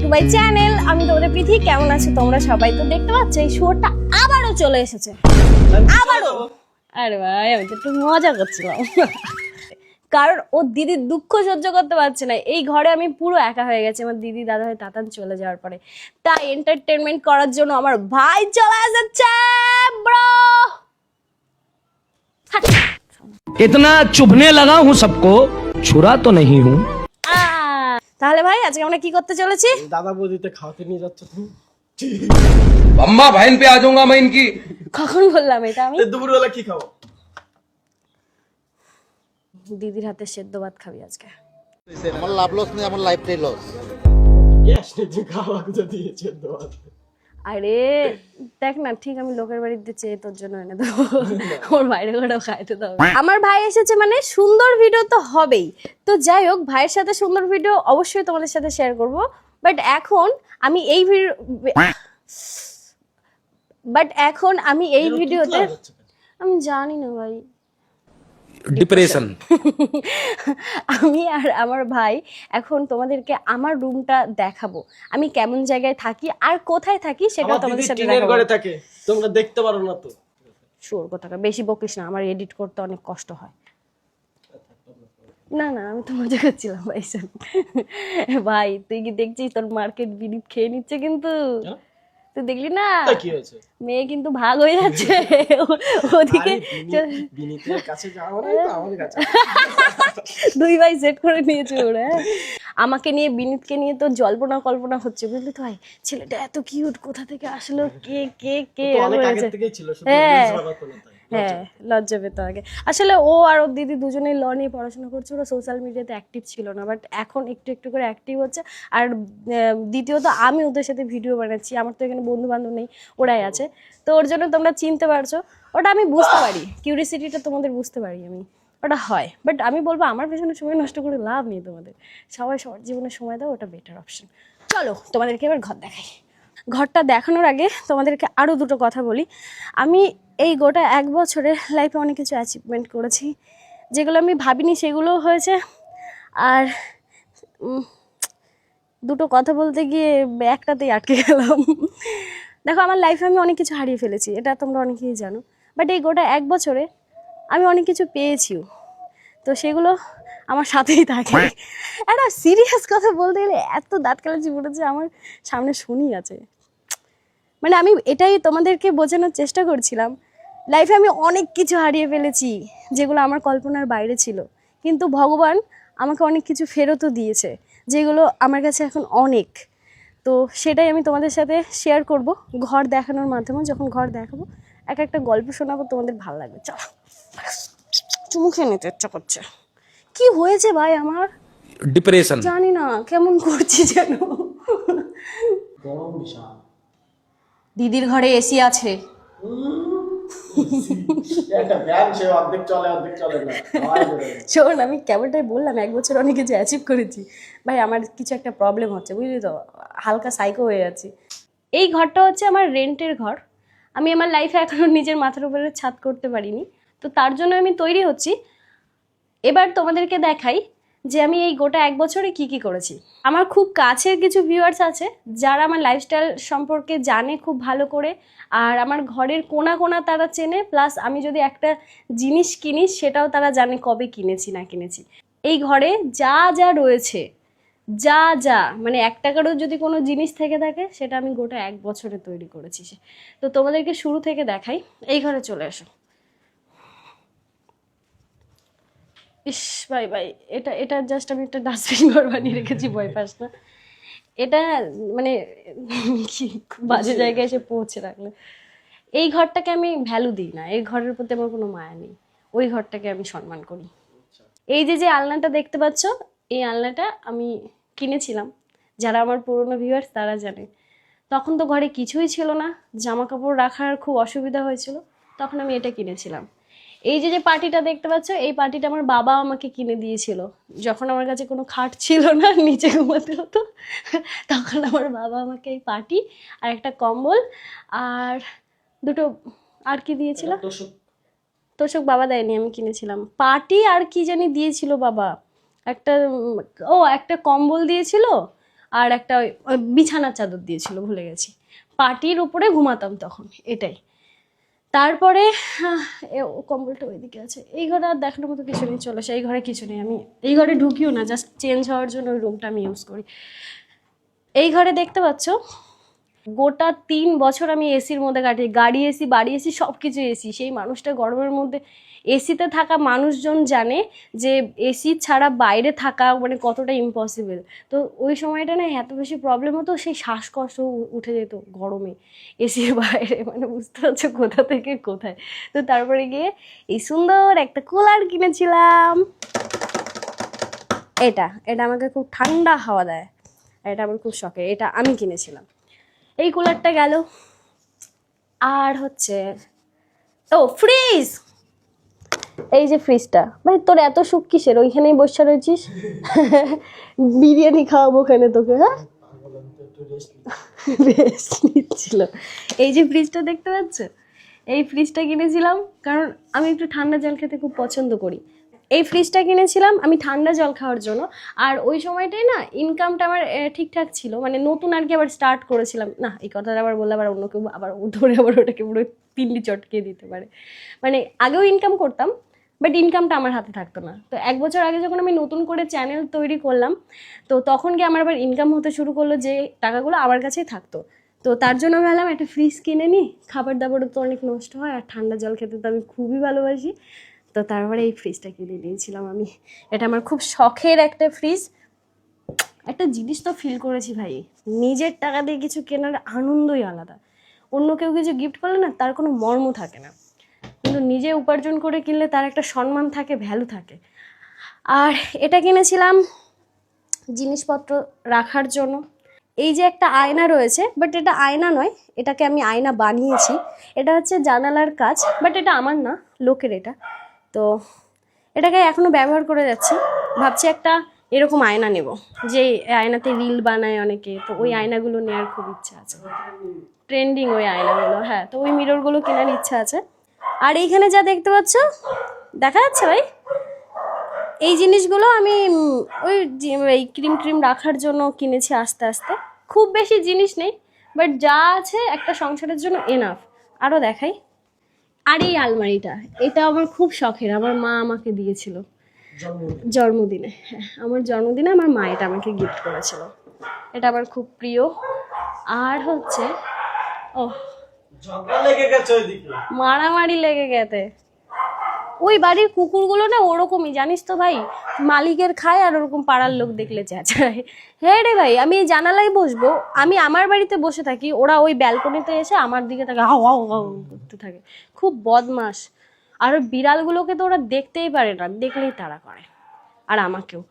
To my channel. আমি তোমাদের প্রীতি। কেমন আছো তোমরা সবাই? তো দেখতে পাচ্ছ এই শোটা আবারও চলে এসেছে, আবারও। আরে ভাই আমি তো একটু মজা করছিলাম, কারণ ও দিদির দুঃখ সহ্য করতে পারছে না। এই ঘরে আমি পুরো একা হয়ে গেছি আমার দিদি দাদা ভাই তাতান চলে যাওয়ার পরে। তাই এন্টারটেনমেন্ট করার জন্য আমার ভাই চলে এসেছে ব্রো। इतना चुभने लगा हूँ सबको, छुरा तो नहीं हूँ। তাহলে ভাই আজকে আমরা কি করতে চলেছি? দাদা বৌদিতে খাওয়াতে নিয়ে যাচ্ছ তুমি? अम्मा बहन पे आ जाऊंगा मैं इनकी। কখন বললাম এটা আমি? দুপুরবেলা কি খাবো? দিদির হাতে সেদ্ধ ভাত খাবি আজকে। আমার লাভ লস নেই, আমার লাইফটাই লস। গ্যাস নিয়ে খাওয়া কোথা দিয়েছে দোয়াত? আরে দেখ না, ঠিক আমি লোকের বাড়িতে চেয়ে তোর জন্য এনে দেবো, ওর বাইরে ঘরেও খাইতে দেবো। আমার ভাই এসেছে মানে সুন্দর ভিডিও তো হবেই। তো যাই হোক, ভাইয়ের সাথে সুন্দর ভিডিও অবশ্যই তোমাদের সাথে শেয়ার করব। বাট এখন আমি এই ভিডিওতে আমি জানি না ভাই, डिप्रेशन। আমি আর আমার ভাই এখন তোমাদেরকে আমার রুমটা দেখাবো। আমি কেমন জায়গায় থাকি আর কোথায় থাকি সেটা তোমাদের সাথে দেখাবো। ঘরে থাকে, তোমরা দেখতে পারো না তো। শুয়োর কথাটা বেশি বকিস না, আমার এডিট করতে অনেক কষ্ট হয়। না না আমি তো মজা করছিলাম ভাই। ভাই তুই কি দেখছিস তোর মার্কেট বিনিট খেয়ে নিচ্ছে কিন্তু? তুই দেখলি না কি হয়েছে? মেয়ে কিন্তু ভাগ হয়ে যাচ্ছে ওদিকে। বিনীতের কাছে যাওয়া না তো আমাদের কাছে। দুই ভাই সেট করে নিয়েছে ওরা। আমাকে নিয়ে বিনীতকে নিয়ে তো জল্পনা কল্পনা হচ্ছে, বুঝলি তো ভাই? ছেলেটা এত কিউট, কোথা থেকে আসলো, কে কে কে অনেক আগে হয়েছে। থেকেই ছিল, শুধু হ্যাঁ রিলস বানাতো না তাই। হ্যাঁ লজ্জা পেতো আগে। আসলে ও আর ওর দিদি দুজনেই ল নিয়ে পড়াশোনা করছে, ওরা সোশ্যাল মিডিয়াতে অ্যাক্টিভ ছিল না, বাট এখন একটু একটু করে অ্যাক্টিভ হচ্ছে। আর দ্বিতীয়ত আমি ওদের সাথে ভিডিও বানাচ্ছি, আমার তো এখানে বন্ধু বান্ধব নেই, ওরাই আছে। তো ওর জন্য তোমরা চিনতে পারছো, ওটা আমি বুঝতে পারি, কিউরিসিটিটা তোমাদের বুঝতে পারি আমি, ওটা হয়। বাট আমি বলবো আমার পেছনে সময় নষ্ট করে লাভ নেই তোমাদের, সবাই সবার জীবনে সময় দাও, ওটা বেটার অপশন। চলো তোমাদেরকে এবার ঘর দেখাই। ঘরটা দেখানোর আগে তোমাদেরকে আরও দুটো কথা বলি। আমি এই গোটা 1 বছরে লাইফে অনেক কিছু অ্যাচিভমেন্ট করেছি, যেগুলো আমি ভাবিনি সেগুলোও হয়েছে। আর দুটো কথা বলতে গিয়ে একটাতেই আটকে গেলাম। দেখো আমার লাইফে আমি অনেক কিছু হারিয়ে ফেলেছি, এটা তোমরা অনেকেই জানো। বাট এই গোটা 1 বছরে আমি অনেক কিছু পেয়েছিও, তো সেগুলো আমার সাথেই থাকে। একটা সিরিয়াস কথা বলতে গেলে এত দাঁত কালাচি পড়েছে, আমার সামনে শুনি আছে। মানে আমি এটাই তোমাদেরকে বোঝানোর চেষ্টা করছিলাম, লাইফে আমি অনেক কিছু হারিয়ে ফেলেছি যেগুলো আমার কল্পনার বাইরে ছিল, কিন্তু ভগবান আমাকে অনেক কিছু ফেরতও দিয়েছে যেগুলো আমার কাছে এখন অনেক। তো সেটাই আমি তোমাদের সাথে শেয়ার করব ঘর দেখানোর মাধ্যমে। যখন ঘর দেখাবো এক একটা গল্প শোনাবো, তোমাদের ভালো লাগবে। চলো, চুমু খেয়ে নিতে ইচ্ছা করছে। কি হয়েছে ভাই আমার? डिप्रेशन। জানি না কেমন করছি যেন। গরম বিশাল। দিদির ঘরে এসি আছে। একটা ব্যায়াম, সে অর্ধেক চলে অর্ধেক চলে না। শোন, আমি কেমনটাই বললাম 1 বছর অনেক কিছু অ্যাচিভ করেছি। ভাই আমার কিছু একটা প্রবলেম হচ্ছে, বুঝলি তো, হালকা সাইকো হয়ে যাচ্ছি। এই ঘরটা হচ্ছে আমার রেন্টের ঘর। আমি আমার লাইফে এখনো নিজের মাথার উপরে ছাদ করতে পারিনি, তো তার জন্য আমি তৈরি হচ্ছি। এবার তোমাদেরকে দেখাই যে আমি এই গোটা 1 বছরে কি কি করেছি। আমার খুব কাছের কিছু ভিউয়ার্স আছে যারা আমার লাইফস্টাইল সম্পর্কে জানে খুব ভালো করে, আর আমার ঘরের কোনা কোনা তারা চেনে। প্লাস আমি যদি একটা জিনিস কিনি সেটাও তারা জানে কবে কিনেছি না কিনেছি। এই ঘরে যা যা রয়েছে, যা যা মানে 1 টাকারও যদি কোনো জিনিস থেকে থাকে সেটা আমি গোটা 1 বছরে তৈরি করেছি। তো তোমাদেরকে শুরু থেকে দেখাই। এই ঘরে চলে আসো। ইস ভাই ভাই, এটা জাস্ট আমি একটা ডাস্টবিন ঘর বানিয়ে রেখেছি, ভয় পাস না। এটা মানে কি খুব বাজে জায়গায় এসে পৌঁছে রাখলে। এই ঘরটাকে আমি ভ্যালু দিই না, এই ঘরের প্রতি আমার কোনো মায়া নেই, ওই ঘরটাকে আমি সম্মান করি। এই যে আলনাটা দেখতে পাচ্ছ, এই আলনাটা আমি কিনেছিলাম, যারা আমার পুরনো ভিউয়ার্স তারা জানে। তখন তো ঘরে কিছুই ছিল না, জামা কাপড় রাখার খুব অসুবিধা হয়েছিল, তখন আমি এটা কিনেছিলাম। এই যে পার্টিটা দেখতে পাচ্ছ, এই পার্টিটা আমার বাবা আমাকে কিনে দিয়েছিল যখন আমার কাছে কোনো খাট ছিল না, নিচে ঘুমাতে হতো। তখন আমার বাবা আমাকে এই পার্টি আর একটা কম্বল আর দুটো আর কি দিয়েছিল, তোষক বাবা দেয়নি, আমি কিনেছিলাম। পার্টি আর কি জানি দিয়েছিল বাবা, একটা একটা কম্বল দিয়েছিল আর একটা ওই বিছানার চাদর দিয়েছিল, ভুলে গেছি। পাটির উপরে ঘুমাতাম তখন, এটাই। তারপরে ও কম্বলটা ওইদিকে আছে, এই ঘরে আর দেখানোর মতো কিছু নেই, চলে আসে। এই ঘরে কিছু নেই, আমি এই ঘরে ঢুকিও না, জাস্ট চেঞ্জ হওয়ার জন্য ওই রুমটা আমি ইউজ করি। এই ঘরে দেখতে পাচ্ছ গোটা 3 বছর আমি এসির মধ্যে কাটি, গাড়ি এসি, বাড়ি এসি, সব কিছু এসি। সেই মানুষটা গরমের মধ্যে, এসিতে থাকা মানুষজন জানে যে এসি ছাড়া বাইরে থাকা মানে কতটা ইম্পসিবল। তো ওই সময়টা না এত বেশি প্রবলেম হতো, সেই শ্বাসকষ্ট উঠে যেত গরমে এসির বাইরে, মানে বুঝতে পারছো কোথা থেকে কোথায়। তো তারপরে গিয়ে এই সুন্দর একটা কুলার কিনেছিলাম। এটা আমাকে খুব ঠান্ডা হাওয়া দেয়, এটা আমার খুব শখের, এটা আমি কিনেছিলাম। এই কুলারটা গেল। আর হচ্ছে ফ্রিজ, এই যে ফ্রিজটা, ভাই তোর এত সুখ কিসের, ওইখানেই বসে রয়েছিস, বিরিয়ানি খাওয়াবো ওখানে তোকে। হ্যাঁ, রেস্ট নিচ্ছিল। এই যে ফ্রিজটা দেখতে পাচ্ছ, এই ফ্রিজটা কিনেছিলাম কারণ আমি একটু ঠান্ডা জল খেতে খুব পছন্দ করি। এই ফ্রিজটা কিনেছিলাম আমি ঠান্ডা জল খাওয়ার জন্য। আর ওই সময়টাই না ইনকামটা আমার ঠিকঠাক ছিল, মানে নতুন আর কি আবার স্টার্ট করেছিলাম। না, এই কথাটা আবার বললে আবার অন্য কেউ আবার ধরে আবার ওটাকে পুরো তিল্লি চটকে দিতে পারে। মানে আগেও ইনকাম করতাম, বাট ইনকামটা আমার হাতে থাকতো না। তো 1 বছর আগে যখন আমি নতুন করে চ্যানেল তৈরি করলাম, তো তখন গিয়ে আমার আবার ইনকাম হতে শুরু করলো, যে টাকাগুলো আমার কাছেই থাকতো। তো তার জন্য ভাবলাম একটা ফ্রিজ কিনে নিই, খাবার দাবারও তো অনেক নষ্ট হয়, আর ঠান্ডা জল খেতে তো আমি খুবই ভালোবাসি। তো তারপরে এই ফ্রিজটা কিনে নিয়েছিলাম আমি। এটা আমার খুব শখের একটা ফ্রিজ। একটা জিনিস তো ফিল করেছি ভাই, নিজের টাকা দিয়ে কিছু কেনার আনন্দই আলাদা। অন্য কেউ কিছু গিফট করলে না তার কোনো মর্ম থাকে না, কিন্তু নিজে উপার্জন করে কিনলে তার একটা সম্মান থাকে, ভ্যালু থাকে। আর এটা কিনেছিলাম জিনিসপত্র রাখার জন্য। এই যে একটা আয়না রয়েছে, বাট এটা আয়না নয়, এটাকে আমি আয়না বানিয়েছি। এটা হচ্ছে জানালার কাজ, বাট এটা আমার না, লোকের এটা। তো এটাকে এখনো ব্যবহার করে যাচ্ছি। ভাবছি একটা এরকম আয়না নেব, যে আয়নাতে রিল বানায় অনেকে, তো ওই আয়নাগুলো নেওয়ার খুব ইচ্ছা আছে, ট্রেন্ডিং ওই আয়নাগুলো। হ্যাঁ, তো ওই মিররগুলো কেনার ইচ্ছা আছে। আর এইখানে যা দেখতে পাচ্ছ, দেখা যাচ্ছে ভাই, এই জিনিসগুলো আমি এই ক্রিম রাখার জন্য কিনেছি আস্তে আস্তে। খুব বেশি জিনিস নেই, বাট যা আছে একটা সংসারের জন্য এনাফ। আরও দেখাই। আর এই আলমারিটা, এটা আমার খুব শখের, আমার মা আমাকে দিয়েছিল জন্মদিনে। হ্যাঁ, আমার জন্মদিনে আমার মা এটা আমাকে গিফট করেছিল। এটা আমার খুব প্রিয়। আর হচ্ছে মারামারি লেগে গেছে। ওই বাড়ির কুকুরগুলো না ওরকমই, জানিস তো ভাই, মালিকের খায় আর ওরকম পাড়ার লোক দেখলে চেঁচায়। হ্যাঁ রে ভাই, আমি এই জানালায় বসবো, আমি আমার বাড়িতে বসে থাকি, ওরা ওই ব্যালকনিতে এসে আমার দিকে তাকে হাও হাও হাও করতে থাকে, খুব বদমাস। আর ওই বিড়ালগুলোকে তো ওরা দেখতেই পারে না, দেখলেই তাড়া করে, আর আমাকেও।